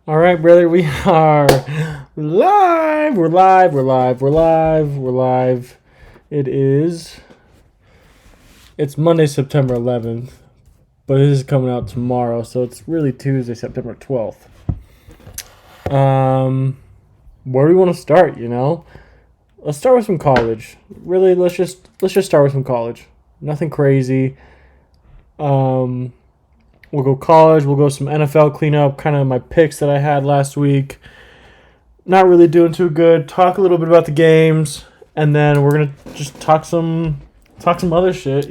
All right, brother, we are live. We're live. We're live. We're live. We're live. It's Monday, September 11th, but this is coming out tomorrow, so it's really Tuesday, September 12th. Where do we want to start, Let's start with some college. Really, let's just start with some college. Nothing crazy. We'll go college. We'll go some NFL cleanup. Kind of my picks that I had last week. Not really doing too good. Talk a little bit about the games, and then we're gonna just talk some other shit.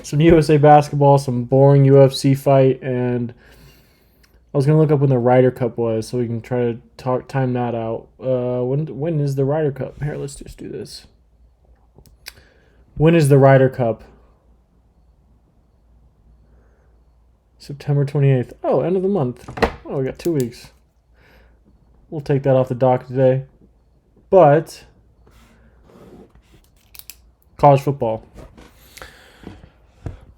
Some USA basketball, some boring UFC fight, and I was gonna look up when the Ryder Cup was, so we can try to time that out. When is the Ryder Cup? Here, let's just do this. When is the Ryder Cup? September 28th. Oh, end of the month. Oh, we got 2 weeks. We'll take that off the dock today. But college football.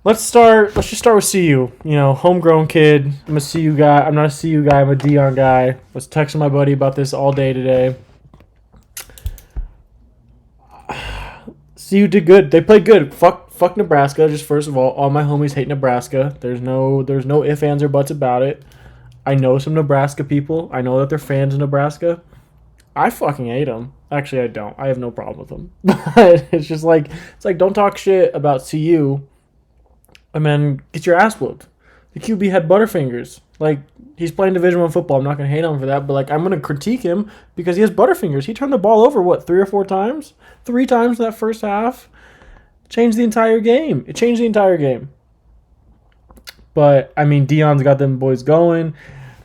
Let's just start with CU. Homegrown kid. I'm a CU guy. I'm not a CU guy. I'm a Dion guy. I was texting my buddy about this all day today. CU did good. They played good. Fuck Nebraska. Just first of all my homies hate Nebraska. There's no ifs, ands, or buts about it. I know some Nebraska people. I know that they're fans of Nebraska. I fucking hate them. Actually, I don't. I have no problem with them. But it's just like don't talk shit about CU. And then get your ass whooped. The QB had Butterfingers. He's playing Division I football. I'm not gonna hate on him for that, but I'm gonna critique him because he has Butterfingers. He turned the ball over 3 or 4 times, 3 times that first half. Changed the entire game. It changed the entire game. But Dion's got them boys going.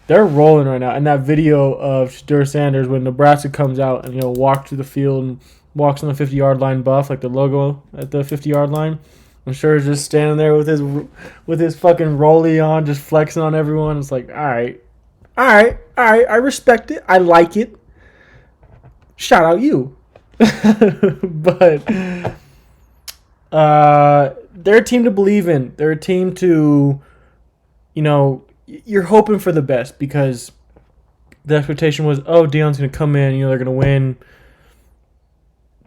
They're rolling right now. And that video of Shadur Sanders when Nebraska comes out and walks through the field and walks on the 50-yard line buff, like the logo at the 50-yard line. I'm sure he's just standing there with his fucking rollie on, just flexing on everyone. It's like, all right. I respect it. I like it. Shout out you. But they're a team to believe in. They're a team to, you're hoping for the best because the expectation was, Dion's going to come in, they're going to win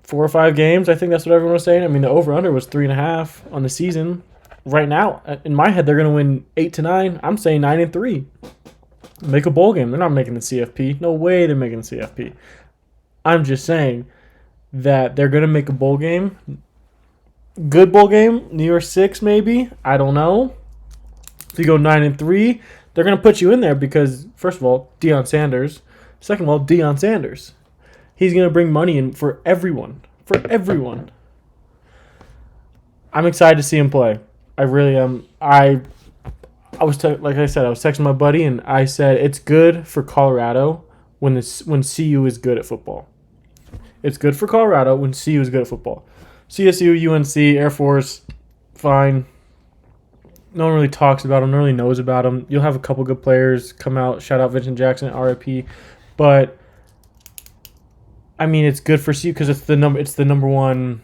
4 or 5 games. I think that's what everyone was saying. The over-under was 3.5 on the season. Right now, in my head, they're going to win 8 to 9. I'm saying 9-3. Make a bowl game. They're not making the CFP. No way they're making the CFP. I'm just saying that they're going to make a bowl game. Good bowl game. New Year's 6 maybe. I don't know. If you go 9-3, they're going to put you in there because, first of all, Deion Sanders. Second of all, Deion Sanders. He's going to bring money in for everyone. For everyone. I'm excited to see him play. I really am. I was like I said, I was texting my buddy and I said it's good for Colorado when CU is good at football. It's good for Colorado when CU is good at football. CSU, UNC, Air Force, fine. No one really talks about them. No one really knows about them. You'll have a couple good players come out. Shout out Vincent Jackson, RIP. But it's good for CU because it's the number one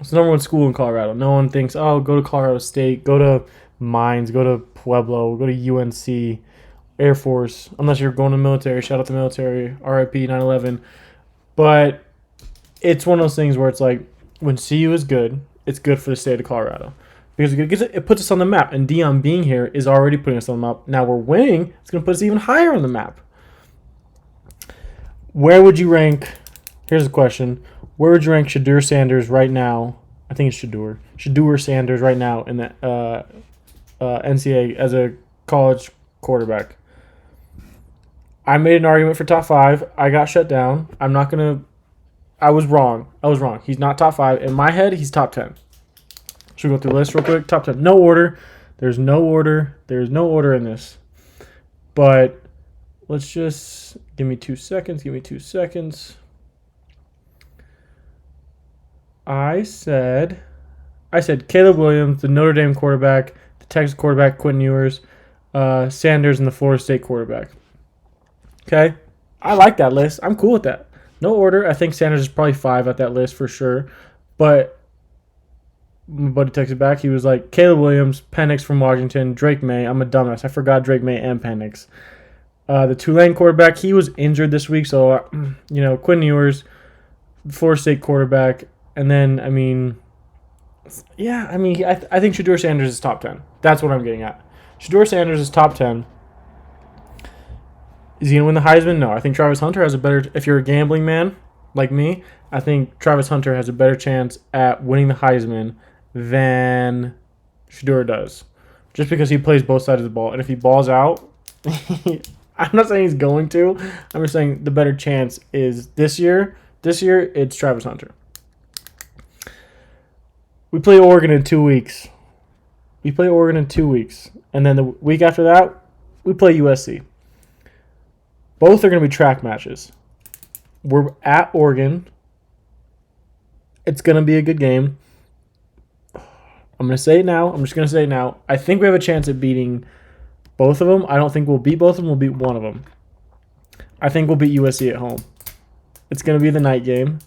school in Colorado. No one thinks, go to Colorado State, go to Mines, go to Pueblo, go to UNC, Air Force, unless you're going to the military. Shout out the military, RIP 9/11. But it's one of those things where it's like when CU is good, it's good for the state of Colorado because it puts us on the map. And Dion being here is already putting us on the map. Now we're winning. It's going to put us even higher on the map. Where would you rank? Here's a question. Where would you rank Shadur Sanders right now? I think it's Shadur. Shadur Sanders right now in the NCAA as a college quarterback. I made an argument for top 5. I got shut down. I was wrong. He's not top 5. In my head, he's top 10. Should we go through the list real quick? Top 10. No order. There's no order. There's no order in this. But let's just... Give me 2 seconds. I said Caleb Williams, the Notre Dame quarterback, the Texas quarterback, Quentin Ewers, Sanders, and the Florida State quarterback. Okay? I like that list. I'm cool with that. No order. I think Sanders is probably 5 at that list for sure. But my buddy texted back. He was like, Caleb Williams, Penix from Washington, Drake May. I'm a dumbass. I forgot Drake May and Penix. The Tulane quarterback, he was injured this week, so Quinn Ewers, Florida State quarterback, and then I think Shedeur Sanders is top 10. That's what I'm getting at. Shedeur Sanders is top 10. Is he gonna win the Heisman? No, I think Travis Hunter has a better. If you're a gambling man like me, I think Travis Hunter has a better chance at winning the Heisman than Shedeur does, just because he plays both sides of the ball. And if he balls out, I'm not saying he's going to. I'm just saying the better chance is this year. This year, it's Travis Hunter. We play Oregon in 2 weeks. And then the week after that, we play USC. Both are going to be track matches. We're at Oregon. It's going to be a good game. I'm going to say it now. I'm just going to say it now. I think we have a chance at beating both of them. I don't think we'll beat both of them. We'll beat one of them. I think we'll beat USC at home. It's going to be the night game.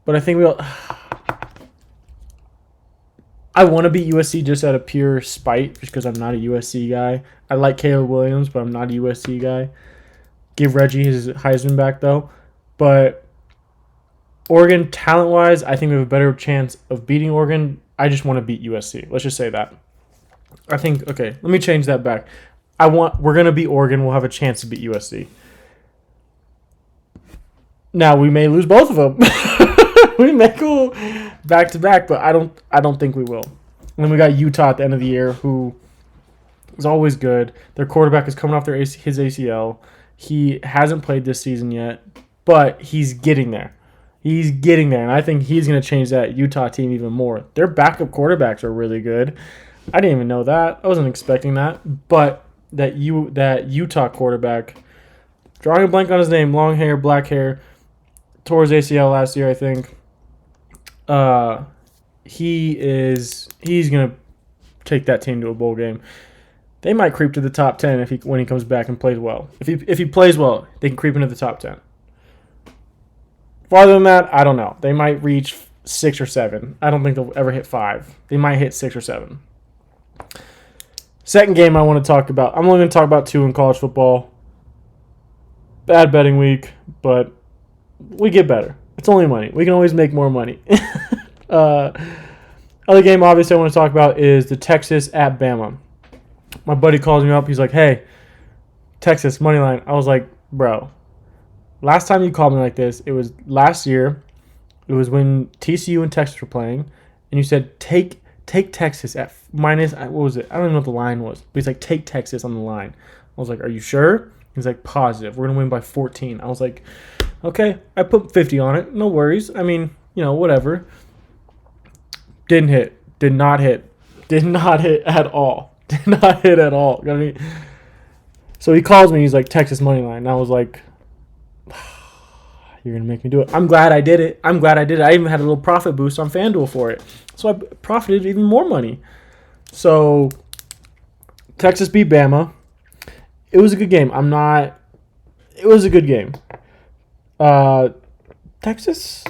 But I think we'll... I want to beat USC just out of pure spite, just because I'm not a USC guy. I like Caleb Williams, but I'm not a USC guy. Give Reggie his Heisman back, though. But Oregon, talent-wise, I think we have a better chance of beating Oregon. I just want to beat USC. Let's just say that. I think, okay, let me change that back. We're going to beat Oregon. We'll have a chance to beat USC. Now, we may lose both of them. We may go back-to-back, but I don't think we will. And then we got Utah at the end of the year, who is always good. Their quarterback is coming off his ACL. He hasn't played this season yet, but he's getting there. And I think he's going to change that Utah team even more. Their backup quarterbacks are really good. I didn't even know that. I wasn't expecting that. But that Utah quarterback, drawing a blank on his name, long hair, black hair, tore his ACL last year, I think. He's going to take that team to a bowl game. They might creep to the top 10 when he comes back and plays well. If he plays well, they can creep into the top 10. Farther than that, I don't know. They might reach 6 or 7. I don't think they'll ever hit 5. They might hit 6 or 7. Second game I want to talk about. I'm only going to talk about 2 in college football. Bad betting week, but we get better. It's only money. We can always make more money. Other game, obviously, I want to talk about is the Texas at Bama. My buddy calls me up. He's like, hey, Texas, money line. I was like, bro, last time you called me like this, it was last year. It was when TCU and Texas were playing, and you said, take Texas at minus, what was it? I don't even know what the line was. But he's like, take Texas on the line. I was like, are you sure? He's like, positive. We're going to win by 14. I was like, okay. I put 50 on it. No worries. I mean, whatever. Didn't hit. Did not hit at all. Did not hit at all. I mean, so he calls me. He's like, Texas money line. And I was like, you're going to make me do it. I'm glad I did it. I even had a little profit boost on FanDuel for it. So I profited even more money. So Texas beat Bama. It was a good game. It was a good game. Texas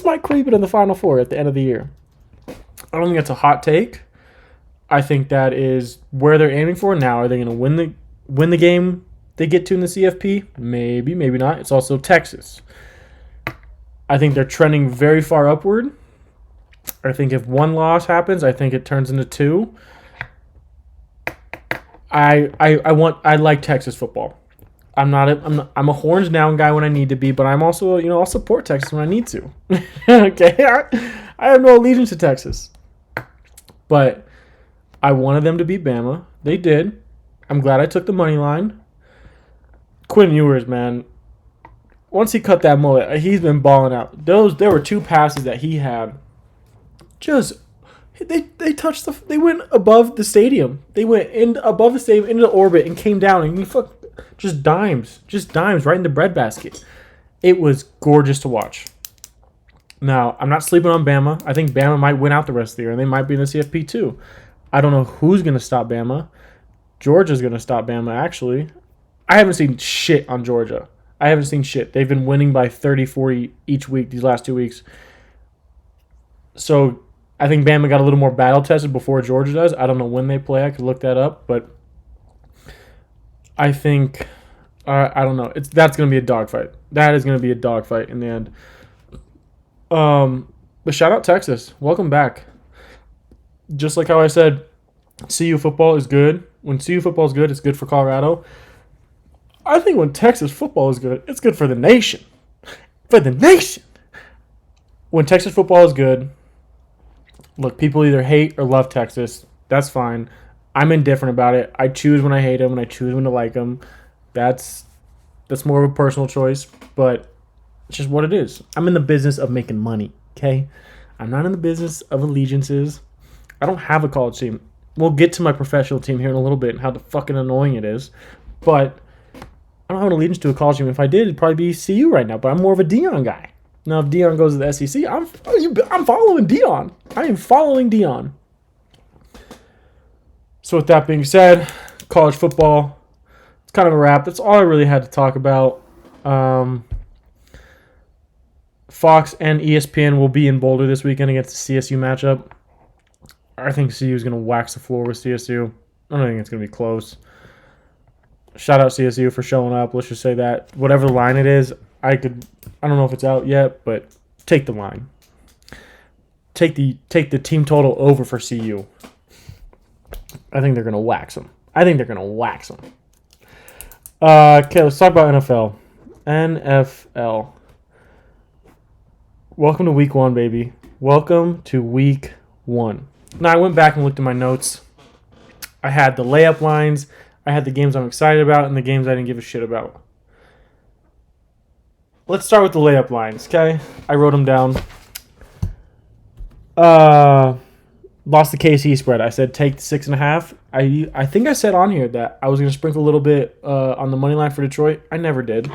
might creep it in the Final Four at the end of the year. I don't think that's a hot take. I think that is where they're aiming for now. Are they going to win the game they get to in the CFP? Maybe, maybe not. It's also Texas. I think they're trending very far upward. I think if one loss happens, I think it turns into 2. I like Texas football. I'm a horns down guy when I need to be, but I'm also, I'll support Texas when I need to. Okay? I have no allegiance to Texas. But I wanted them to beat Bama. They did. I'm glad I took the money line. Quinn Ewers, man. Once he cut that mullet, he's been balling out. There were 2 passes that he had. They touched they went above the stadium. They went above the stadium into the orbit and came down and just dimes right in the breadbasket. It was gorgeous to watch. Now, I'm not sleeping on Bama. I think Bama might win out the rest of the year, and they might be in the CFP too. I don't know who's going to stop Bama. Georgia's going to stop Bama, actually. I haven't seen shit on Georgia. I haven't seen shit. They've been winning by 30, 40 each week these last 2 weeks. So I think Bama got a little more battle tested before Georgia does. I don't know when they play. I could look that up. But I think I don't know. That's gonna be a dogfight. That is gonna be a dogfight in the end. But shout out Texas. Welcome back. Just like how I said, CU football is good. When CU football is good, it's good for Colorado. I think when Texas football is good, it's good for the nation. For the nation. When Texas football is good, look, people either hate or love Texas. That's fine. I'm indifferent about it. I choose when I hate them and I choose when to like them. That's more of a personal choice, but it's just what it is. I'm in the business of making money, okay? I'm not in the business of allegiances. I don't have a college team. We'll get to my professional team here in a little bit and how fucking annoying it is, but I don't have an allegiance to a college team. If I did, it'd probably be CU right now, but I'm more of a Dion guy. Now, if Dion goes to the SEC, I'm following Dion. I am following Dion. So with that being said, college football, it's kind of a wrap. That's all I really had to talk about. Fox and ESPN will be in Boulder this weekend against the CSU matchup. I think CU is going to wax the floor with CSU. I don't think it's going to be close. Shout out CSU for showing up. Let's just say that. Whatever line it is, I don't know if it's out yet, but take the line. Take the team total over for CU. I think they're going to wax them. Okay, let's talk about NFL. NFL. Welcome to week 1, baby. Welcome to week 1. Now, I went back and looked at my notes. I had the layup lines. I had the games I'm excited about and the games I didn't give a shit about. Let's start with the layup lines, okay? I wrote them down. Lost the KC spread. I said take the 6.5. I think I said on here that I was going to sprinkle a little bit on the money line for Detroit. I never did.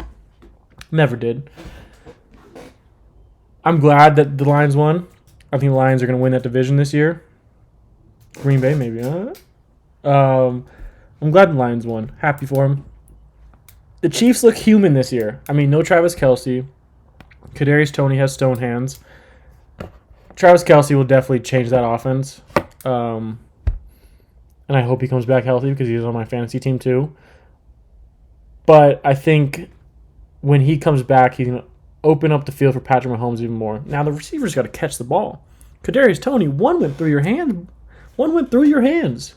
I'm glad that the Lions won. I think the Lions are going to win that division this year. Green Bay, maybe. I'm glad the Lions won. Happy for them. The Chiefs look human this year. I mean, no Travis Kelce. Kadarius Toney has stone hands. Travis Kelce will definitely change that offense. And I hope he comes back healthy because he's on my fantasy team too. But I think when he comes back, he's going to open up the field for Patrick Mahomes even more. Now, the receivers got to catch the ball. Kadarius Toney, one went through your hand. One went through your hands.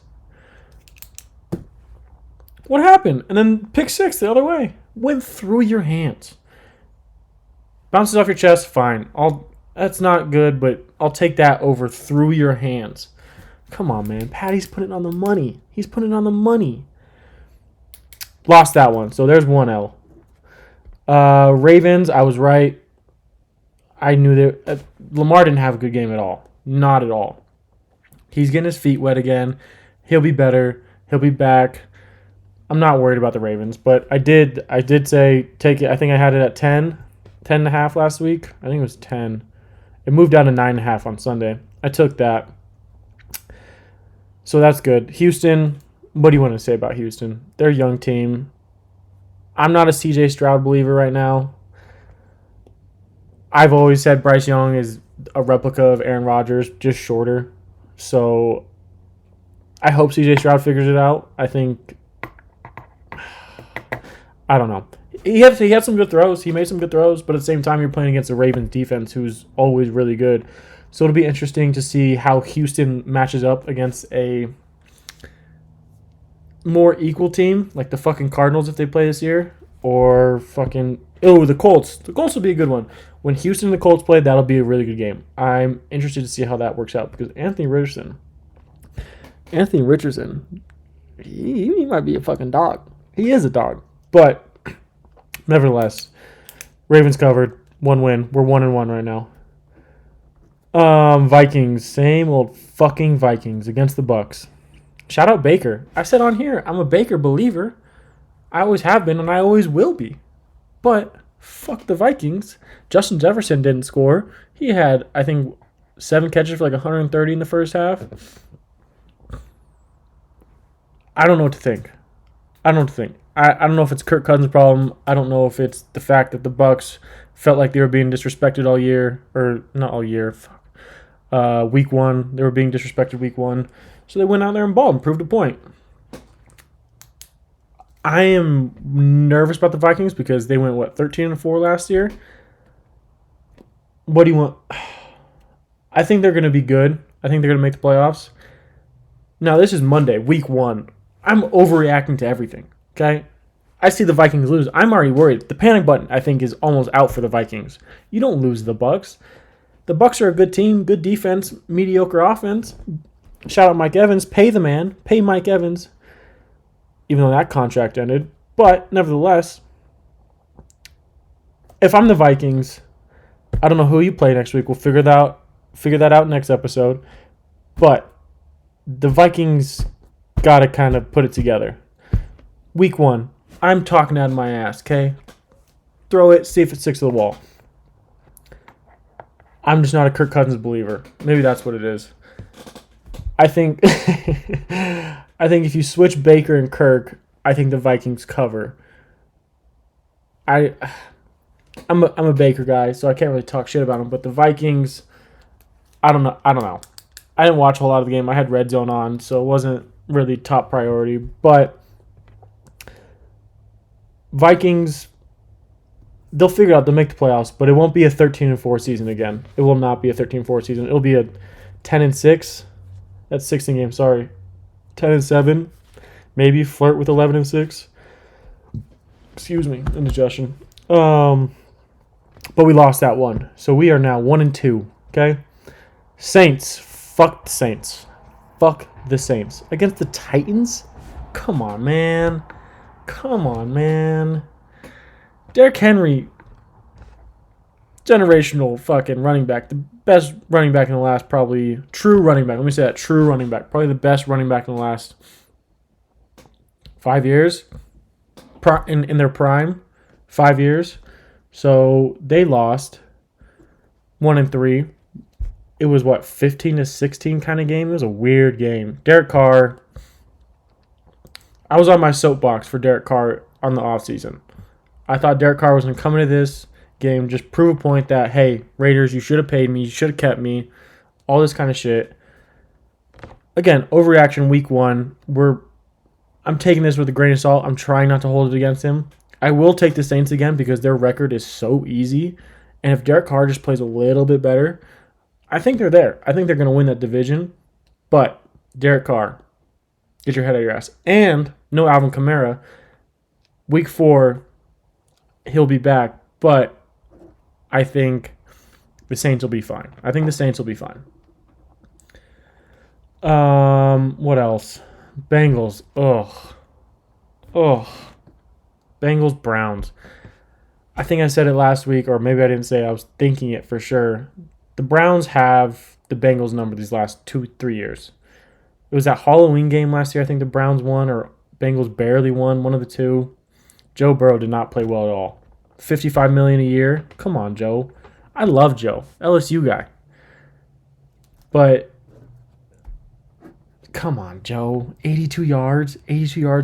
What happened? And then pick 6 the other way. Went through your hands. Bounces off your chest, fine. That's not good, but I'll take that over through your hands. Come on, man. Patty's putting it on the money. He's putting it on the money. Lost that one, so there's 1 L. Ravens, I was right. I knew that Lamar didn't have a good game at all. Not at all. He's getting his feet wet again. He'll be better. He'll be back. I'm not worried about the Ravens, but I did say take it. I think I had it at 10.5 last week. I think it was 10. It moved down to 9.5 on Sunday. I took that. So that's good. Houston, what do you want to say about Houston? They're a young team. I'm not a CJ Stroud believer right now. I've always said Bryce Young is a replica of Aaron Rodgers, just shorter. So I hope CJ Stroud figures it out. I don't know. He had some good throws. He made some good throws, but at the same time, you're playing against the Ravens defense, who's always really good. So it'll be interesting to see how Houston matches up against a more equal team, like the fucking Cardinals if they play this year, or the Colts. The Colts will be a good one. When Houston and the Colts play, that'll be a really good game. I'm interested to see how that works out because Anthony Richardson, he might be a fucking dog. He is a dog. But nevertheless, Ravens covered. 1 win. We're 1-1 right now. Vikings. Same old fucking Vikings against the Bucks. Shout out Baker. I said on here, I'm a Baker believer. I always have been and I always will be. But fuck the Vikings. Justin Jefferson didn't score. He had, I think, 7 catches for like 130 in the first half. I don't know what to think. I don't know if it's Kirk Cousins' problem. I don't know if it's the fact that the Bucks felt like they were being disrespected all year. Or not all year. Week 1. They were being disrespected week 1. So they went out there and balled and proved a point. I am nervous about the Vikings because they went, 13-4 last year? What do you want? I think they're going to be good. I think they're going to make the playoffs. Now, this is Monday, week 1. I'm overreacting to everything, okay? I see the Vikings lose. I'm already worried. The panic button, I think, is almost out for the Vikings. You don't lose the Bucks. The Bucks are a good team, good defense, mediocre offense. Shout out Mike Evans. Pay the man. Pay Mike Evans. Even though that contract ended. But, nevertheless, if I'm the Vikings, I don't know who you play next week. We'll figure that out next episode. But the Vikings got to kind of put it together. Week 1. I'm talking out of my ass, okay? Throw it, see if it sticks to the wall. I'm just not a Kirk Cousins believer. Maybe that's what it is. I think if you switch Baker and Kirk, I think the Vikings cover. I'm a Baker guy, so I can't really talk shit about him, but the Vikings, I don't know. I didn't watch a whole lot of the game. I had Red Zone on, so it wasn't really top priority, but Vikings, they'll figure it out. They'll make the playoffs, but it won't be a 13-4 season again. It will not be a 13-4 season. It'll be a 10-6. That's 16 games. Sorry, 10-7. Maybe flirt with 11-6. Excuse me, indigestion. But we lost that one, so we are now 1-2. Okay, Saints. Fuck the Saints. Fuck the Saints against the Titans. Come on, man. Derrick Henry, generational fucking running back. The best running back in the last, probably true running back. Let me say that, true running back. Probably the best running back in the last 5 years. In their prime, 5 years. So they lost 1-3. It was 15-16 kind of game. It was a weird game. Derek Carr. I was on my soapbox for Derek Carr on the offseason. I thought Derek Carr was going to come into this game, just prove a point that, hey, Raiders, you should have paid me, you should have kept me, all this kind of shit. Again, overreaction week 1. I'm taking this with a grain of salt. I'm trying not to hold it against him. I will take the Saints again because their record is so easy. And if Derek Carr just plays a little bit better, I think they're there. I think they're going to win that division. But Derek Carr, get your head out of your ass. And no Alvin Kamara. Week 4, he'll be back. But I think the Saints will be fine. What else? Bengals. Ugh. Bengals, Browns. I think I said it last week, or maybe I didn't say it. I was thinking it for sure. The Browns have the Bengals number these last 2-3 years. It was that Halloween game last year. I think the Browns won, or Bengals barely won, one of the two. Joe Burrow did not play well at all. $55 million a year. Come on, Joe. I love Joe, LSU guy. But come on, Joe. 82 yards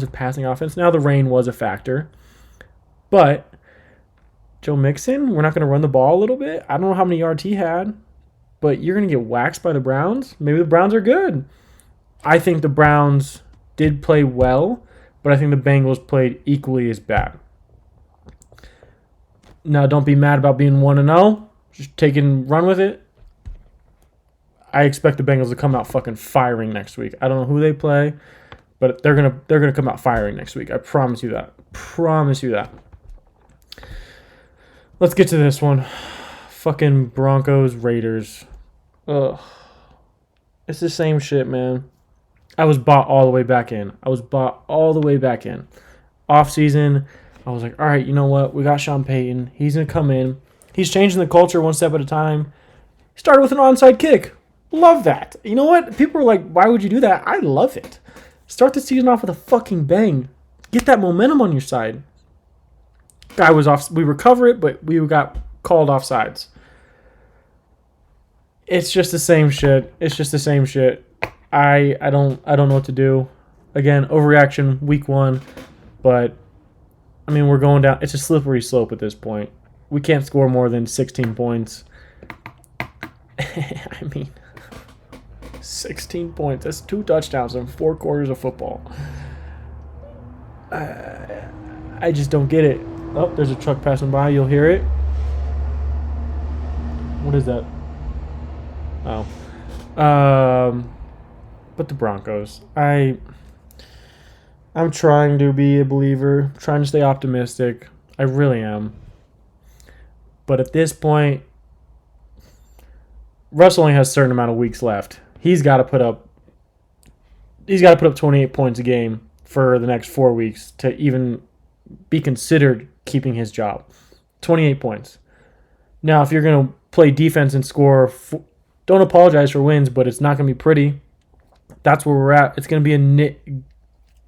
of passing offense. Now the rain was a factor. But Joe Mixon, we're not going to run the ball a little bit. I don't know how many yards he had, but you're going to get waxed by the Browns. Maybe the Browns are good. I think the Browns did play well, but I think the Bengals played equally as bad. Now, don't be mad about being 1-0. Just run with it. I expect the Bengals to come out fucking firing next week. I don't know who they play, but they're gonna come out firing next week. I promise you that. Let's get to this one. Fucking Broncos, Raiders. Ugh. It's the same shit, man. I was bought all the way back in. Off season, I was like, all right, you know what? We got Sean Payton. He's going to come in. He's changing the culture one step at a time. He started with an onside kick. Love that. You know what? People are like, why would you do that? I love it. Start the season off with a fucking bang. Get that momentum on your side. Guy was off. We recover it, but we got called offsides. It's just the same shit. I don't know what to do. Again, overreaction week 1, but I mean, we're going down. It's a slippery slope at this point. We can't score more than 16 points. I mean, 16 points. That's 2 touchdowns in 4 quarters of football. I just don't get it. Oh, there's a truck passing by. You'll hear it. What is that? Oh. But the Broncos. I'm trying to be a believer, trying to stay optimistic. I really am. But at this point, Russ only has a certain amount of weeks left. He's got to put up 28 points a game for the next 4 weeks to even be considered keeping his job. 28 points. Now, if you're going to play defense and score, don't apologize for wins, but it's not going to be pretty. That's where we're at. It's going to be a knit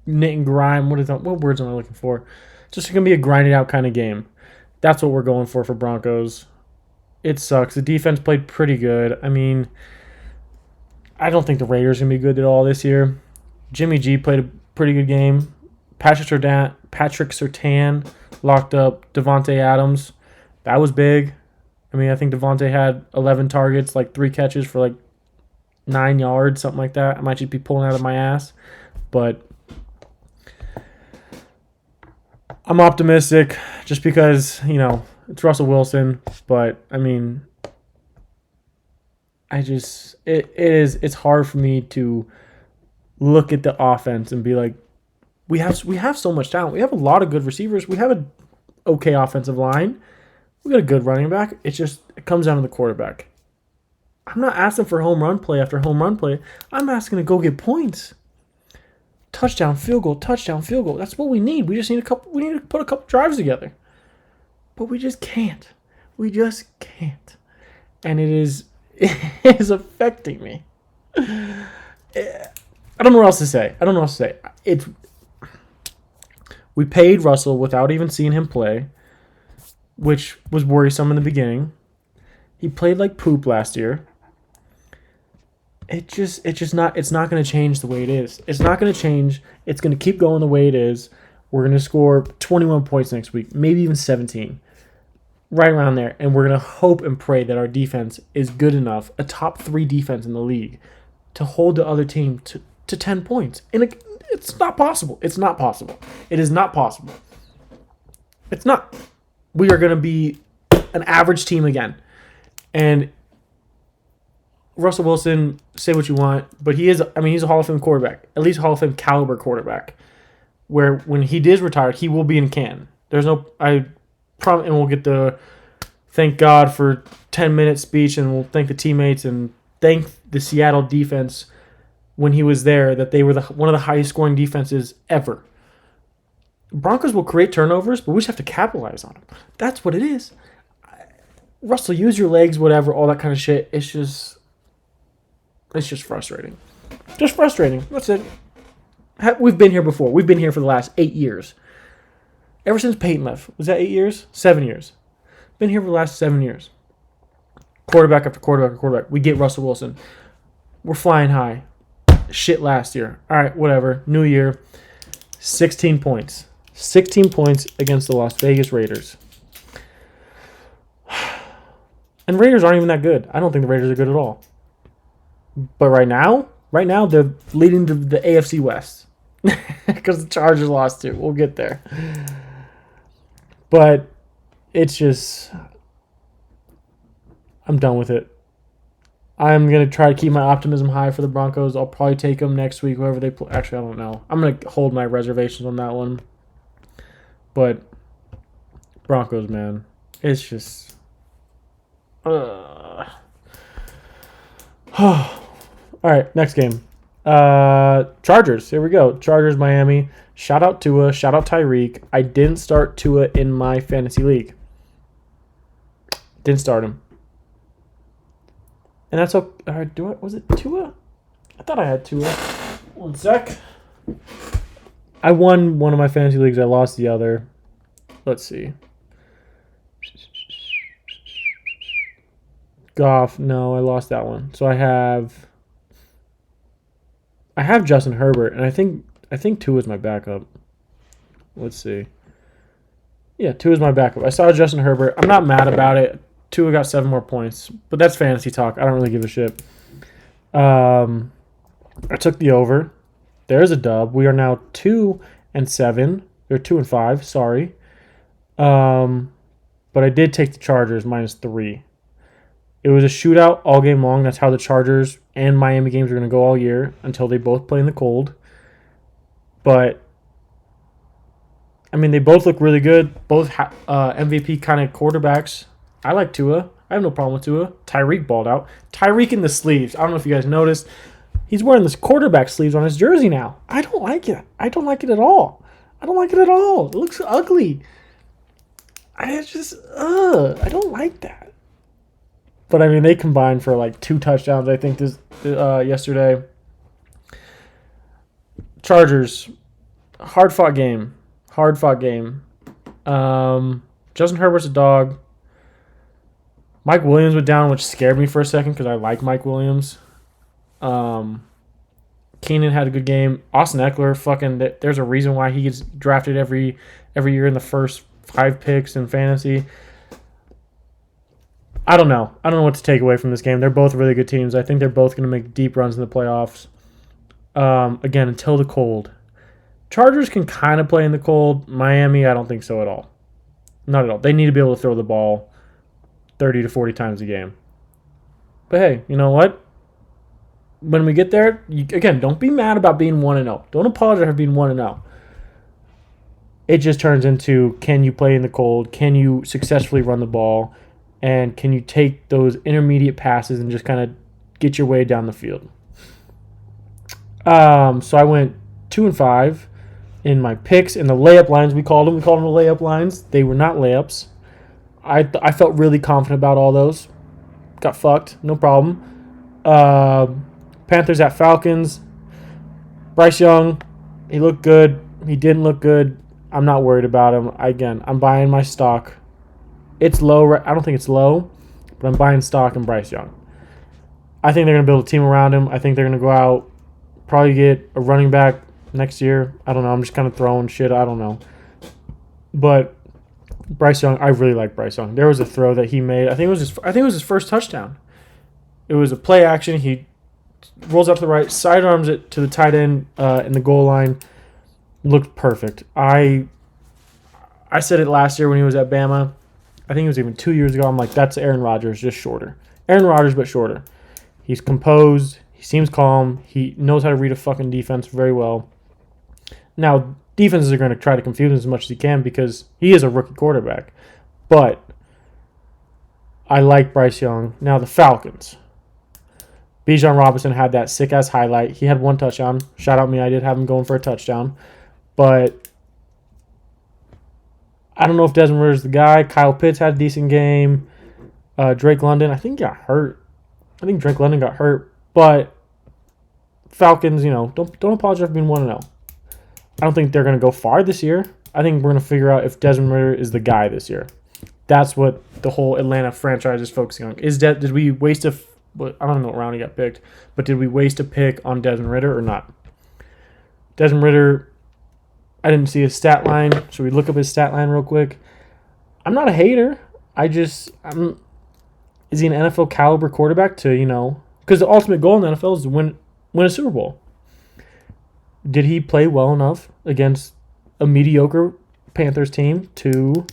and grind. What words am I looking for? It's just going to be a grinded out kind of game. That's what we're going for Broncos. It sucks. The defense played pretty good. I mean, I don't think the Raiders are going to be good at all this year. Jimmy G played a pretty good game. Patrick Surtain locked up Devontae Adams. That was big. I mean, I think Devontae had 11 targets, like 3 catches for like 9 yards, something like that. I might just be pulling out of my ass. But I'm optimistic just because, it's Russell Wilson. But, I mean, it's hard for me to look at the offense and be like, we have so much talent. We have a lot of good receivers. We have an okay offensive line. We got a good running back. It comes down to the quarterback. I'm not asking for home run play after home run play. I'm asking to go get points. Touchdown, field goal, touchdown, field goal. That's what we need. We just need we need to put a couple drives together. But we just can't. We just can't. And it is affecting me. I don't know what else to say. We paid Russell without even seeing him play, which was worrisome in the beginning. He played like poop last year. It's not going to change the way it is. It's not going to change. It's going to keep going the way it is. We're going to score 21 points next week, maybe even 17. Right around there. And we're going to hope and pray that our defense is good enough, a top 3 defense in the league, to hold the other team to 10 points. And it's not possible. It's not possible. It is not possible. It's not. We are going to be an average team again. And Russell Wilson, say what you want, but he's a Hall of Fame quarterback, at least Hall of Fame caliber quarterback, where when he is retired, he will be in Canton. And we'll get the thank God for 10-minute speech, and we'll thank the teammates and thank the Seattle defense when he was there, that they were one of the highest scoring defenses ever. Broncos will create turnovers, but we just have to capitalize on them. That's what it is. Russell, use your legs, whatever, all that kind of shit. It's just frustrating. Just frustrating. That's it. We've been here before. We've been here for the last 8 years. Ever since Peyton left. Was that 8 years? 7 years. Been here for the last 7 years. Quarterback after quarterback after quarterback. We get Russell Wilson. We're flying high. Shit last year. All right, whatever. New year. 16 points. 16 points against the Las Vegas Raiders. And Raiders aren't even that good. I don't think the Raiders are good at all. But right now they're leading the AFC West because the Chargers lost too. We'll get there. But it's just, I'm done with it. I'm going to try to keep my optimism high for the Broncos. I'll probably take them next week, whoever they play. Actually, I don't know. I'm going to hold my reservations on that one. But Broncos, man, it's just... All right, next game. Chargers. Here we go. Chargers, Miami. Shout out Tua. Shout out Tyreek. I didn't start Tua in my fantasy league. Didn't start him. And that's okay. Was it Tua? I thought I had Tua. One sec. I won one of my fantasy leagues. I lost the other. Let's see. Goff. No, I lost that one. So I have Justin Herbert, and I think Tua is my backup. Let's see. Yeah, Tua is my backup. I saw Justin Herbert. I'm not mad about it. Tua got 7 more points, but that's fantasy talk. I don't really give a shit. I took the over. There's a dub. We are now 2-7 They're 2-5. Sorry. But I did take the Chargers -3. It was a shootout all game long. That's how the Chargers and Miami games are going to go all year until they both play in the cold. But I mean, they both look really good. Both MVP kind of quarterbacks. I like Tua. I have no problem with Tua. Tyreek balled out. Tyreek in the sleeves. I don't know if you guys noticed. He's wearing this quarterback sleeves on his jersey now. I don't like it. I don't like it at all. I don't like it at all. It looks ugly. I don't like that. But I mean, they combined for like 2 touchdowns, I think, yesterday. Chargers, hard fought game. Justin Herbert's a dog. Mike Williams went down, which scared me for a second because I like Mike Williams. Keenan had a good game. Austin Eckler, there's a reason why he gets drafted every year in the first 5 picks in fantasy. I don't know what to take away from this game. They're both really good teams. I think they're both going to make deep runs in the playoffs. Again, until the cold. Chargers can kind of play in the cold. Miami, I don't think so at all. Not at all. They need to be able to throw the ball 30 to 40 times a game. But hey, you know what? When we get there, again, don't be mad about being 1-0. Don't apologize for being 1-0. It just turns into, can you play in the cold? Can you successfully run the ball? And can you take those intermediate passes and just kind of get your way down the field? So I went 2-5 in my picks and the layup lines. We called them the layup lines. They were not layups. I felt really confident about all those. Got fucked, no problem. Panthers at Falcons. Bryce Young, he looked good. He didn't look good. I'm not worried about him. Again, I'm buying my stock. It's low. I don't think it's low, but I'm buying stock in Bryce Young. I think they're going to build a team around him. I think they're going to go out, probably get a running back next year. I don't know. I'm just kind of throwing shit. I don't know. But Bryce Young, I really like Bryce Young. There was a throw that he made. I think it was his first touchdown. It was a play action. He rolls out to the right, sidearms it to the tight end in the goal line. Looked perfect. I said it last year when he was at Bama. I think it was even 2 years ago. I'm like, that's Aaron Rodgers, just shorter. Aaron Rodgers, but shorter. He's composed. He seems calm. He knows how to read a fucking defense very well. Now, defenses are going to try to confuse him as much as he can because he is a rookie quarterback. But I like Bryce Young. Now, the Falcons. Bijan Robinson had that sick-ass highlight. He had 1 touchdown. Shout out me. I did have him going for a touchdown. But I don't know if Desmond Ritter's the guy. Kyle Pitts had a decent game. Drake London, I think, got hurt. I think Drake London got hurt. But Falcons, don't apologize for being 1-0. I don't think they're going to go far this year. I think we're going to figure out if Desmond Ridder is the guy this year. That's what the whole Atlanta franchise is focusing on. Did we waste I don't know what round he got picked, but did we waste a pick on Desmond Ridder or not? Desmond Ridder, I didn't see his stat line. Should we look up his stat line real quick? I'm not a hater. Is he an NFL caliber quarterback to, because the ultimate goal in the NFL is to win a Super Bowl. Did he play well enough against a mediocre Panthers team to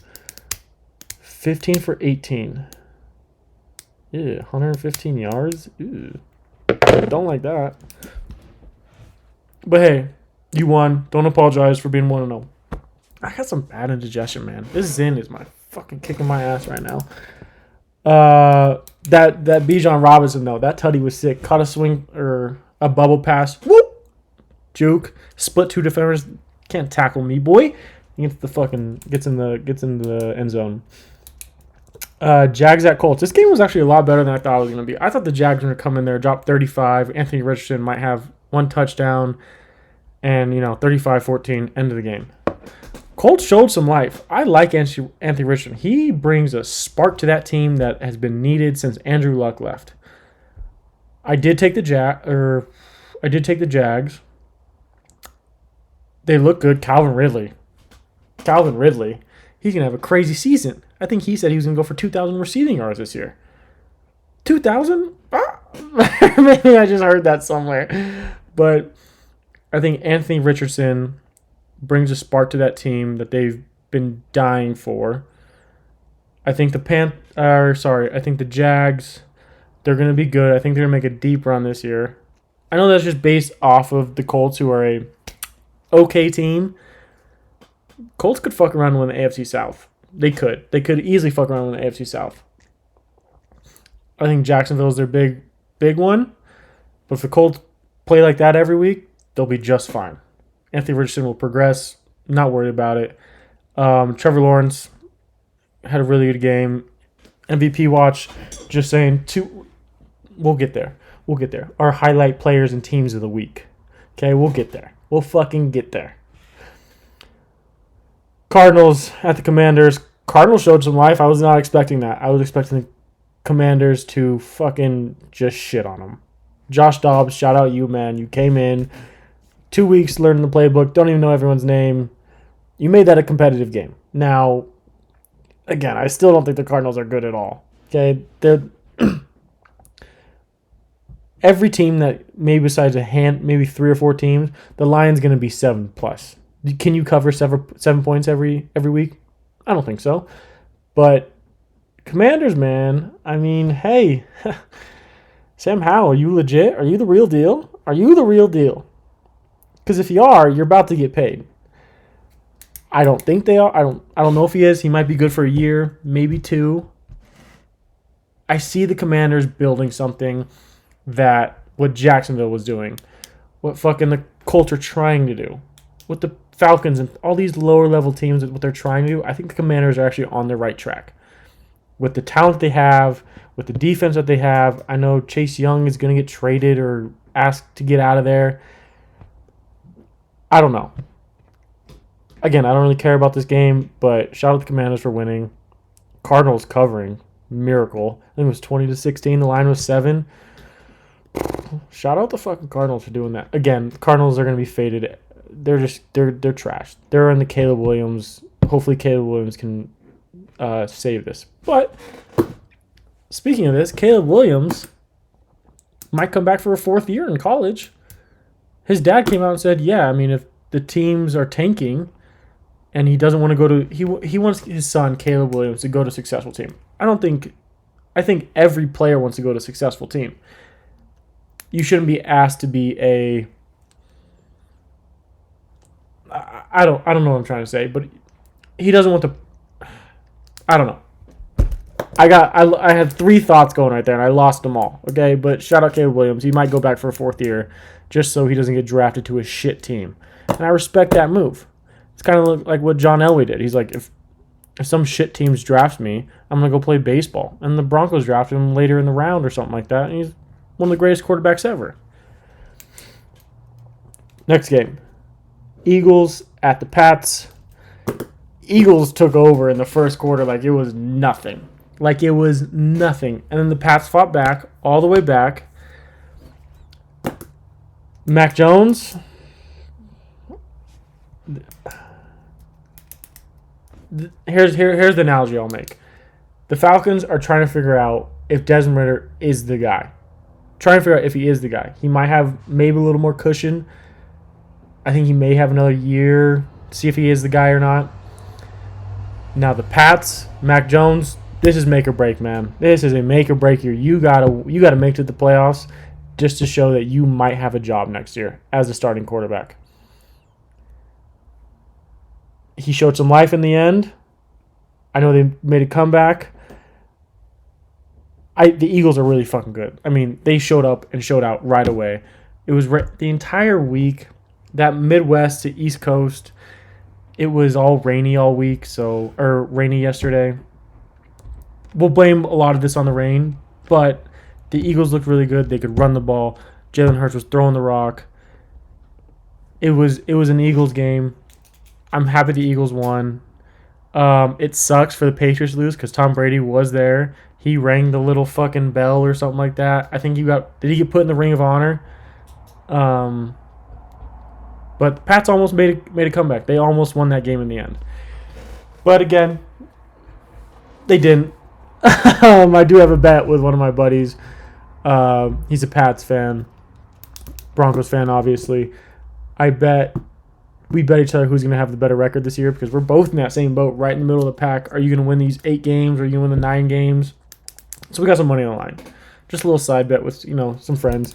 15 for 18? Yeah, 115 yards. Ew. Don't like that. But hey, you won. Don't apologize for being 1-0. I got some bad indigestion, man. This Zen is my fucking kicking my ass right now. That Bijan Robinson though, that tutty was sick. Caught a swing or a bubble pass. Whoop! Juke. Split 2 defenders. Can't tackle me, boy. He gets in the end zone. Jags at Colts. This game was actually a lot better than I thought it was going to be. I thought the Jags were going to come in there, drop 35. Anthony Richardson might have 1 touchdown. And, 35-14, end of the game. Colts showed some life. I like Anthony Richardson. He brings a spark to that team that has been needed since Andrew Luck left. I did take the Jags. They look good. Calvin Ridley. He's going to have a crazy season. I think he said he was going to go for 2,000 receiving yards this year. 2,000? Ah. Maybe I just heard that somewhere. But I think Anthony Richardson brings a spark to that team that they've been dying for. I think I think the Jags, they're going to be good. I think they're going to make a deep run this year. I know that's just based off of the Colts, who are a okay team. Colts could fuck around and win the AFC South. They could. They could easily fuck around with the AFC South. I think Jacksonville's their big one. But if the Colts play like that every week, they'll be just fine. Anthony Richardson will progress. Not worried about it. Trevor Lawrence had a really good game. MVP watch. Just saying. We'll get there. We'll get there. Our highlight players and teams of the week. Okay, we'll get there. We'll fucking get there. Cardinals at the Commanders. Cardinals showed some life. I was not expecting that. I was expecting the Commanders to fucking just shit on them. Josh Dobbs, shout out you, man. You came in 2 weeks learning the playbook. Don't even know everyone's name. You made that a competitive game. Now, again, I still don't think the Cardinals are good at all. Okay, they're every team that maybe besides maybe 3 or 4 teams, the line's going to be 7+. Can you cover 7 points every week? I don't think so. But Commanders, man, I mean, hey, Sam Howell, are you legit? Are you the real deal? Are you the real deal? Because if you are, you're about to get paid. I don't think they are. I don't know if he is. He might be good for a year, maybe 2. I see the Commanders building something that what Jacksonville was doing, what fucking the Colts are trying to do, what the Falcons and all these lower level teams, what they're trying to do. I think the Commanders are actually on the right track with the talent they have, with the defense that they have. I know Chase Young is going to get traded or asked to get out of there. I don't know. Again, I don't really care about this game, but shout out to the Commanders for winning. Cardinals covering, miracle. I think it was 20-16. The line was 7. Shout out the fucking Cardinals for doing that. Again, Cardinals are going to be faded. They're trashed. They're in the Caleb Williams. Hopefully Caleb Williams can save this. But speaking of this, Caleb Williams might come back for a 4th year in college. His dad came out and said, yeah, I mean, if the teams are tanking and he doesn't want to go to he wants his son, Caleb Williams, to go to a successful team. I think every player wants to go to a successful team. You shouldn't be asked to be a I don't know what I'm trying to say, but he doesn't want to. I don't know. I had 3 thoughts going right there, and I lost them all. Okay, but shout out Caleb Williams. He might go back for a 4th year, just so he doesn't get drafted to a shit team, and I respect that move. It's kind of like what John Elway did. He's like, if some shit teams draft me, I'm gonna go play baseball, and the Broncos drafted him later in the round or something like that, and he's one of the greatest quarterbacks ever. Next game. Eagles at the Pats. Eagles took over in the first quarter like it was nothing. Like it was nothing. And then the Pats fought back, all the way back. Mac Jones. Here's the analogy I'll make. The Falcons are trying to figure out if Desmond Ridder is the guy. Trying to figure out if he is the guy. He might have maybe a little more cushion. I think he may have another year to see if he is the guy or not. Now the Pats, Mac Jones, this is make or break, man. This is a make or break year. You gotta make it to the playoffs just to show that you might have a job next year as a starting quarterback. He showed some life in the end. I know they made a comeback. The Eagles are really fucking good. I mean, they showed up and showed out right away. It was the entire week. That Midwest to East Coast, it was all rainy all week, or rainy yesterday. We'll blame a lot of this on the rain, but the Eagles looked really good. They could run the ball. Jalen Hurts was throwing the rock. It was an Eagles game. I'm happy the Eagles won. It sucks for the Patriots to lose because Tom Brady was there. He rang the little fucking bell or something like that. I think did he get put in the Ring of Honor? But the Pats almost made a comeback. They almost won that game in the end. But again, they didn't. I do have a bet with one of my buddies. He's a Pats fan. Broncos fan, obviously. I bet we bet each other who's going to have the better record this year because we're both in that same boat, right in the middle of the pack. Are you going to win these 8 games or are you going to win the 9 games? So we got some money on the line. Just a little side bet with, some friends.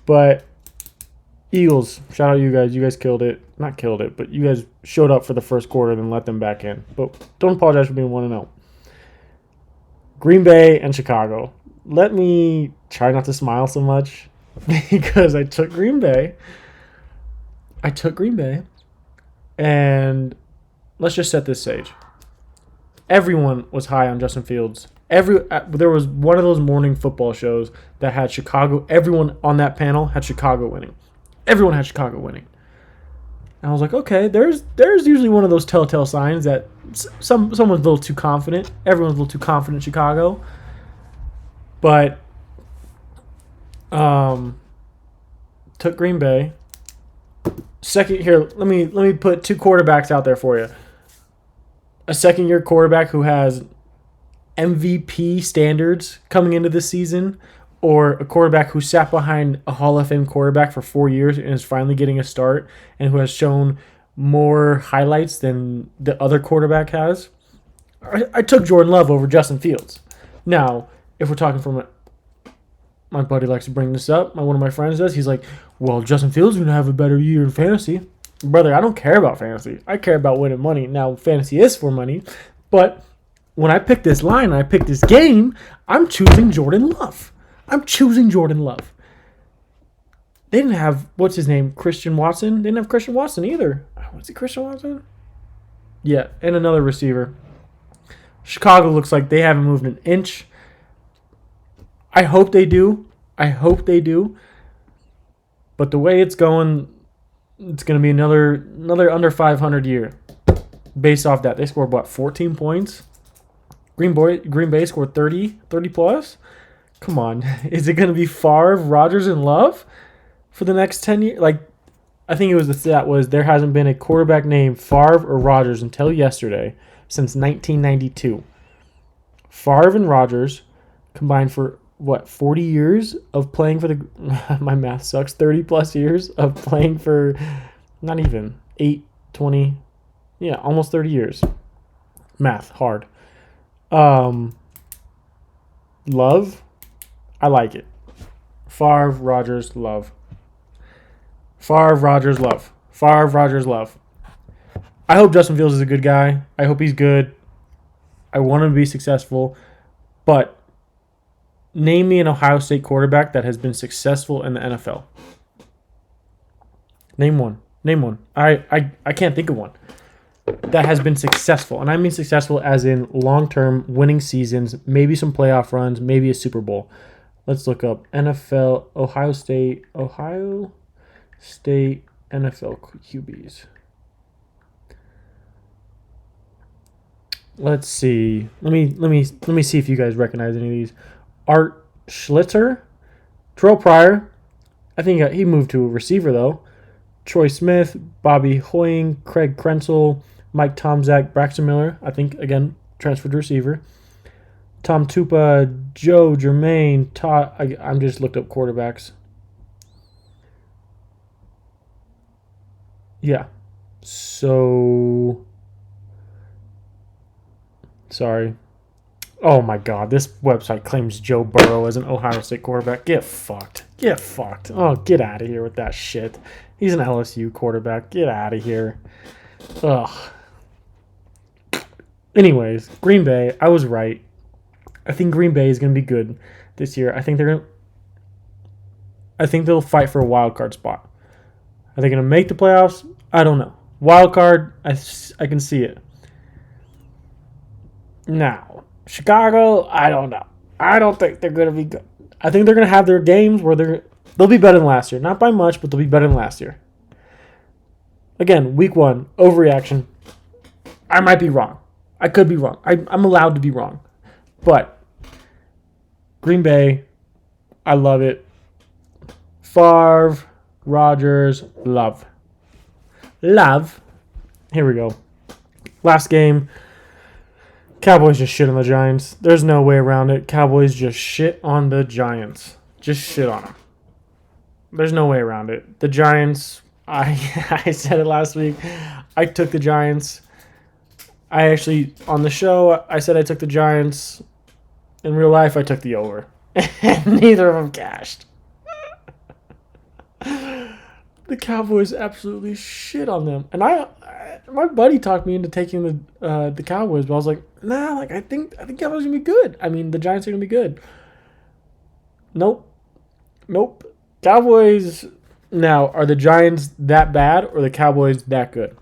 But Eagles, shout out you guys. You guys killed it. Not killed it, but you guys showed up for the first quarter and then let them back in. But don't apologize for being 1-0. Green Bay and Chicago. Let me try not to smile so much because I took Green Bay. And let's just set this stage. Everyone was high on Justin Fields. There was one of those morning football shows that had Chicago. Everyone on that panel had Chicago winning. Everyone had Chicago winning. And I was like, okay, there's usually one of those telltale signs that someone's a little too confident. Everyone's a little too confident in Chicago. But took Green Bay. Second here, let me put 2 quarterbacks out there for you. A second-year quarterback who has MVP standards coming into this season, or a quarterback who sat behind a Hall of Fame quarterback for 4 years and is finally getting a start and who has shown more highlights than the other quarterback has. I took Jordan Love over Justin Fields. Now, if we're talking from my buddy likes to bring this up. One of my friends does. He's like, well, Justin Fields is going to have a better year in fantasy. Brother, I don't care about fantasy. I care about winning money. Now, fantasy is for money, but when I pick this line, I pick this game, I'm choosing Jordan Love. They didn't have, what's his name, Christian Watson? They didn't have Christian Watson either. Was it Christian Watson? Yeah, and another receiver. Chicago looks like they haven't moved an inch. I hope they do. But the way it's going, it's going to be another under 500 year. Based off that, they scored, 14 points? Green Bay scored 30 plus? Come on. Is it going to be Favre, Rodgers, and Love for the next 10 years? I think it was the stat was there hasn't been a quarterback named Favre or Rodgers until yesterday since 1992. Favre and Rodgers combined for 40 years of playing for the my math sucks 30 plus years of playing for not even 20 almost 30 years. Math hard. Love, I like it. Favre, Rodgers, Love. Favre, Rodgers, Love. I hope Justin Fields is a good guy. I hope he's good. I want him to be successful. But name me an Ohio State quarterback that has been successful in the NFL. Name one. I can't think of one that has been successful. And I mean successful as in long-term winning seasons, maybe some playoff runs, maybe a Super Bowl. Let's look up NFL, Ohio State NFL QBs. Let's see. Let me see if you guys recognize any of these. Art Schlitzer, Terrell Pryor. I think he moved to a receiver though. Troy Smith, Bobby Hoying, Craig Krenzel, Mike Tomczak, Braxton Miller. I think again transferred to receiver. Tom Tupa, Joe Germain, Todd. I'm just looked up quarterbacks. Yeah. So. Sorry. Oh my God, this website claims Joe Burrow as an Ohio State quarterback. Get fucked. Oh, get out of here with that shit. He's an LSU quarterback. Get out of here. Ugh. Anyways, Green Bay, I was right. I think Green Bay is going to be good this year. I think they'll fight for a wild card spot. Are they going to make the playoffs? I don't know. Wild card, I can see it. Now, Chicago, I don't know. I don't think they're going to be good. I think they're going to have their games where they'll be better than last year. Not by much, but they'll be better than last year. Again, week 1, overreaction. I might be wrong. I could be wrong. I'm allowed to be wrong. But Green Bay, I love it. Favre, Rodgers, Love. Here we go. Last game. Cowboys just shit on the Giants. There's no way around it. Cowboys just shit on the Giants. Just shit on them. There's no way around it. The Giants I said it last week. I took the Giants. I actually, on the show, I said I took the Giants. In real life, I took the over. And neither of them cashed. The Cowboys absolutely shit on them. And my buddy talked me into taking the Cowboys, but I was like, nah, like I think Cowboys are gonna be good. I mean, the Giants are gonna be good. Nope. Cowboys. Now, are the Giants that bad or the Cowboys that good?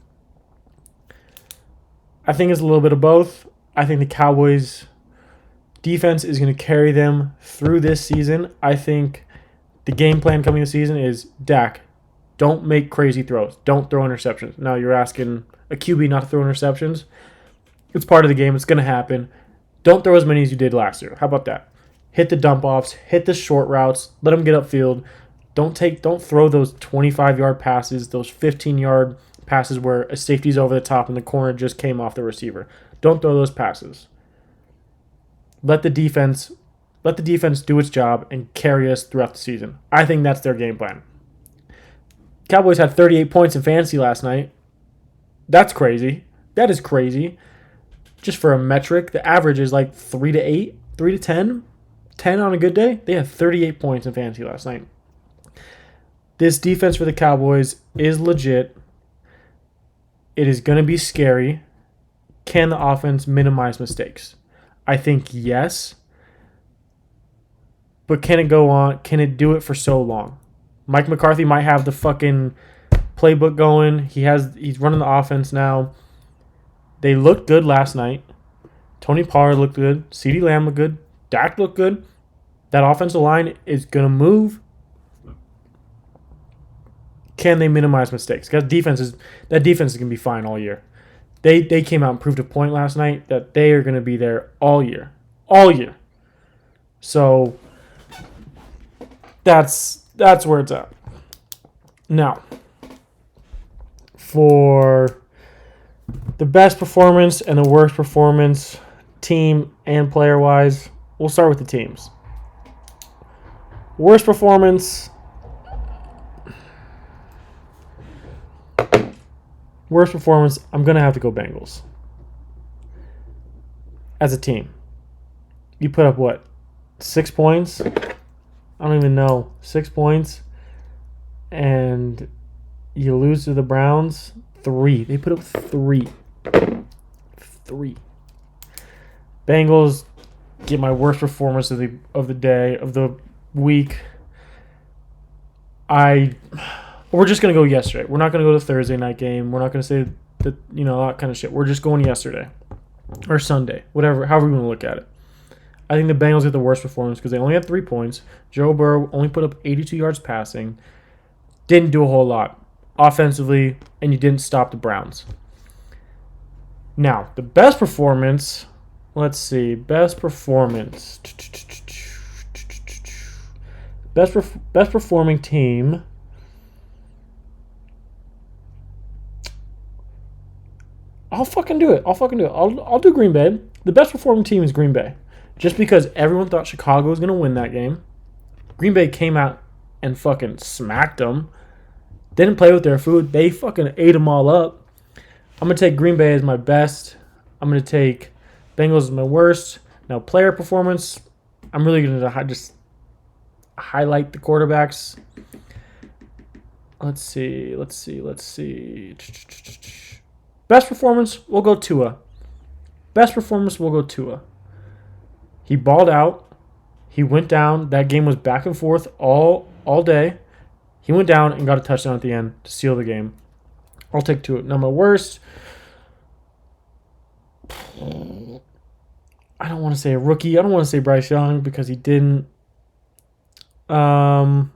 I think it's a little bit of both. I think the Cowboys defense is going to carry them through this season. I think the game plan coming this season is Dak, don't make crazy throws. Don't throw interceptions. Now you're asking a QB not to throw interceptions. It's part of the game. It's going to happen. Don't throw as many as you did last year. How about that? Hit the dump offs. Hit the short routes. Let them get upfield. Don't throw those 25-yard passes, those 15-yard passes where a safety's over the top and the corner just came off the receiver. Don't throw those passes. Let the defense do its job and carry us throughout the season. I think that's their game plan. Cowboys had 38 points in fantasy last night. That's crazy. That is crazy. Just for a metric, the average is like 3 to 8, 3 to 10. 10 on a good day. They had 38 points in fantasy last night. This defense for the Cowboys is legit. It is going to be scary. Can the offense minimize mistakes? I think yes. But can it go on? Can it do it for so long? Mike McCarthy might have the fucking playbook going. He's running the offense now. They looked good last night. Tony Pollard looked good. CeeDee Lamb looked good. Dak looked good. That offensive line is going to move. Can they minimize mistakes? Because that defense is going to be fine all year. They came out and proved a point last night that they are going to be there all year. All year. So that's where it's at. Now, for the best performance and the worst performance, team and player-wise, we'll start with the teams. Worst performance. I'm going to have to go Bengals. As a team. You put up what? 6 points? I don't even know. 6 points. And you lose to the Browns? 3. They put up 3. 3. Bengals get my worst performance of the day, of the week. We're just going to go yesterday. We're not going to go to the Thursday night game. We're not going to say that, that kind of shit. We're just going yesterday. Or Sunday. Whatever, however you want to look at it. I think the Bengals get the worst performance because they only had 3 points. Joe Burrow only put up 82 yards passing. Didn't do a whole lot offensively, and you didn't stop the Browns. Now, the best performance, let's see. Best performance. Best performing team. I'll fucking do it. I'll do Green Bay. The best performing team is Green Bay. Just because everyone thought Chicago was going to win that game. Green Bay came out and fucking smacked them. Didn't play with their food. They fucking ate them all up. I'm going to take Green Bay as my best. I'm going to take Bengals as my worst. Now, player performance, I'm really going to just highlight the quarterbacks. Let's see. Best performance, we'll go Tua. He balled out. He went down. That game was back and forth all day. He went down and got a touchdown at the end to seal the game. I'll take Tua. Now, my worst, I don't want to say a rookie. I don't want to say Bryce Young because he didn't. We'll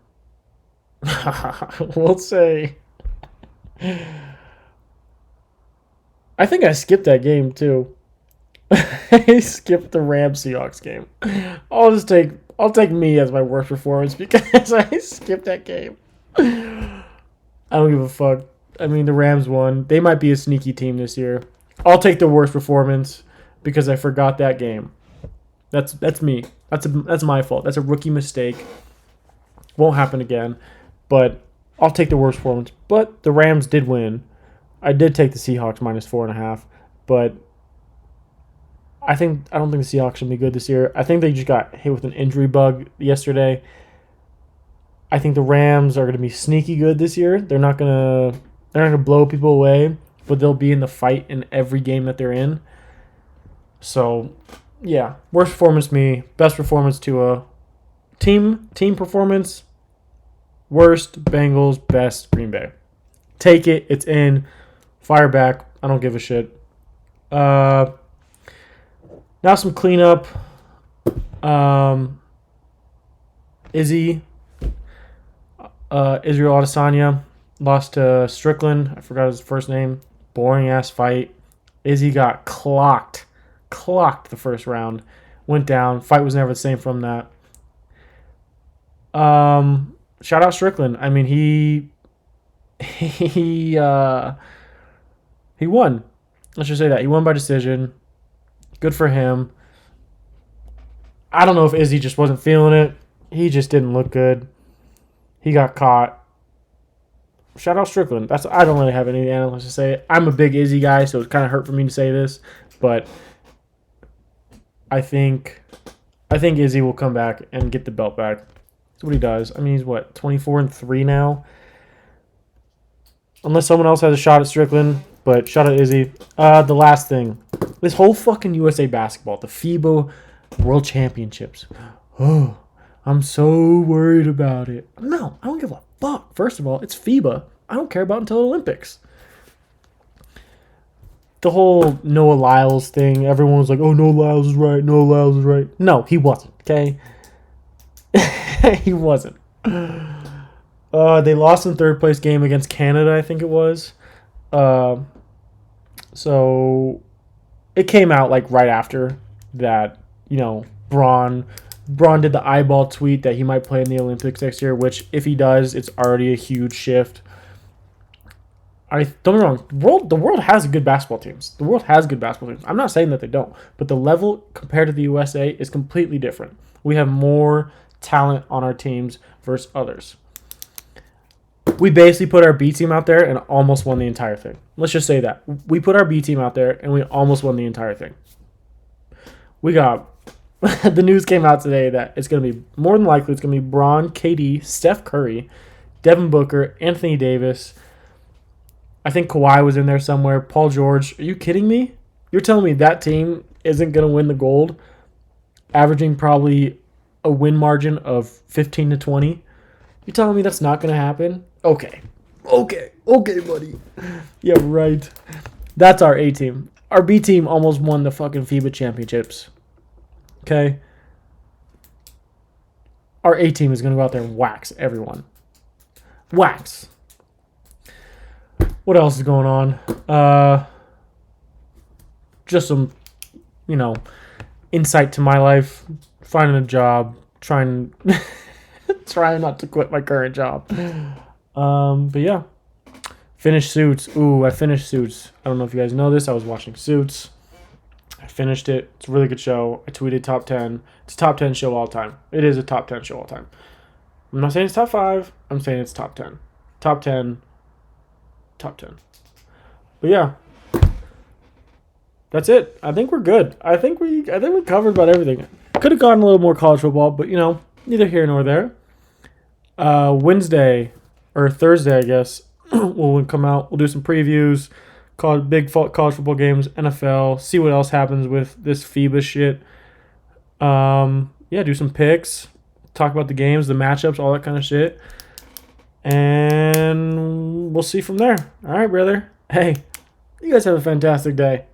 say... I think I skipped that game too. I skipped the Rams-Seahawks game. I'll take me as my worst performance because I skipped that game. I don't give a fuck. I mean, the Rams won. They might be a sneaky team this year. I'll take the worst performance because I forgot that game. That's me. That's my fault. That's a rookie mistake. Won't happen again. But I'll take the worst performance. But the Rams did win. I did take the Seahawks minus 4.5, but I don't think the Seahawks should be good this year. I think they just got hit with an injury bug yesterday. I think the Rams are going to be sneaky good this year. They're not going to blow people away, but they'll be in the fight in every game that they're in. So, yeah, worst performance me, best performance Tua. Team performance, worst Bengals, best Green Bay. Take it. It's in. Fire back. I don't give a shit. Now some cleanup. Israel Adesanya lost to Strickland. I forgot his first name. Boring ass fight. Izzy got clocked the first round. Went down. Fight was never the same from that. Shout out Strickland. I mean, he won. Let's just say that. He won by decision. Good for him. I don't know if Izzy just wasn't feeling it. He just didn't look good. He got caught. Shout out Strickland. I don't really have any analysis to say. I'm a big Izzy guy, so it's kind of hurt for me to say this, but I think Izzy will come back and get the belt back. That's what he does. I mean, he's 24-3 now. Unless someone else has a shot at Strickland, but shout out Izzy. The last thing, this whole fucking USA basketball, the FIBA World Championships. Oh, I'm so worried about it. No, I don't give a fuck. First of all, it's FIBA. I don't care about it until the Olympics. The whole Noah Lyles thing, everyone was like, oh, Noah Lyles is right. Noah Lyles is right. No, he wasn't, okay? He wasn't. They lost in third place game against Canada, I think it was. So it came out like right after that, Braun did the eyeball tweet that he might play in the Olympics next year, which if he does, it's already a huge shift. Don't get me wrong, the world has good basketball teams. The world has good basketball teams. I'm not saying that they don't, but the level compared to the USA is completely different. We have more talent on our teams versus others. We basically put our B team out there and almost won the entire thing. Let's just say that. We put our B team out there and we almost won the entire thing. We got the news came out today that it's going to be more than likely it's going to be Braun, KD, Steph Curry, Devin Booker, Anthony Davis. I think Kawhi was in there somewhere. Paul George. Are you kidding me? You're telling me that team isn't going to win the gold, averaging probably a win margin of 15 to 20? You're telling me that's not going to happen? Okay, buddy. Yeah, right. That's our A team. Our B team almost won the fucking FIBA Championships. Okay? Our A team is going to go out there and wax everyone. Wax. What else is going on? Just some, insight to my life. Finding a job. Trying not to quit my current job. But yeah. Finished Suits. Ooh, I finished Suits. I don't know if you guys know this. I was watching Suits. I finished it. It's a really good show. I tweeted top 10. It's a top 10 show all time. It is a top 10 show all time. I'm not saying it's top 5. I'm saying it's top 10. Top 10. Top 10. But yeah. That's it. I think we're good. I think we covered about everything. Could have gotten a little more college football, but neither here nor there. Wednesday or Thursday, I guess, we'll come out. We'll do some previews, big college football games, NFL, see what else happens with this FIBA shit. Do some picks, talk about the games, the matchups, all that kind of shit. And we'll see from there. All right, brother. Hey, you guys have a fantastic day.